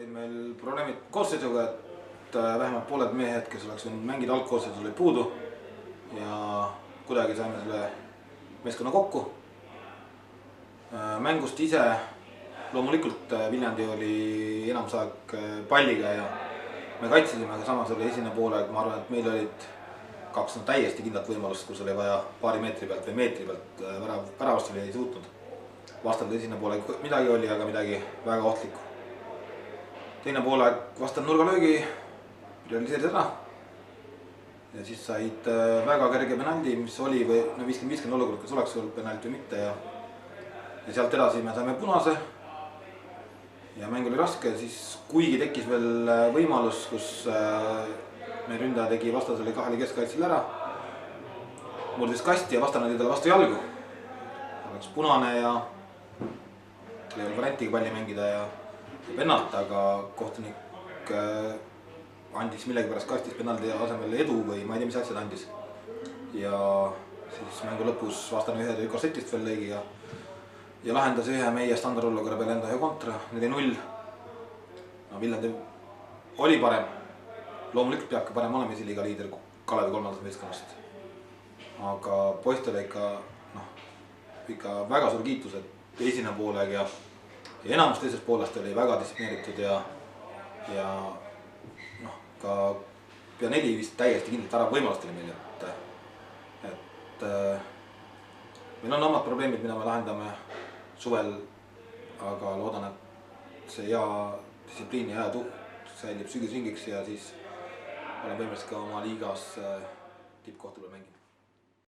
olid meil probleemid koosseisuga, et vähemalt pooled mehed, kes oleks võinud mängida algkoosseisus, olid puudu ja kuidagi saime selle meeskonna kokku. Mängust ise loomulikult Viljandi oli enamus aeg palliga ja me kaitsesime, aga samas oli esimene poolaeg, ma arvan, et meil olid kaks täiesti kindlat võimalust, kus oli vaja paari meetri pealt või meetri pealt väravast oli ei suutnud. Vastal esimene poolaeg midagi oli, aga midagi väga ohtlikku. Teine poolaeg vastal nurgalöögi, realiseeris ära ja siis said väga kerge penaldi, mis oli või 50-50 olukord, kas oleks olnud penalti või mitte ja sealt edasi me saime punase ja mäng oli raske, siis kuigi tekkis veel võimalus, kus meie ründaja tegi vastasele kahele keskkaitsele ära, murdis kasti ja vastane oli talle vastu jalgu. Oleks punane ja ei olnud variantiga palli mängida ja pennalt, aga kohtunik andis millegipärast kastis penaldi asemel edu või ma ei tea, mis asjad andis. Ja siis mängu lõpus vastane ühe korsetist veel lõigi ja lahendas ühe meie standardolukorra peale enda ühe kontra, 4-0. No, Viljandi oli parem. Loomulikult peabki parem olema esiliiga liider Kalevi kolmandast meeskonnast. Aga poistele ikka väga suur kiitus, et esimene poolaeg ja enamus teisest poolest oli väga distsiplineeritud ja ka pea 4 vist täiesti kindlalt ära võimalust oli meil, et meil on omad probleemid, mida me lahendame suvel, aga loodan, et see hea distsipliin ja hea tuhk säilib sügisringiks ja siis olen võimelised ka oma liigas tippkohtadel mängima.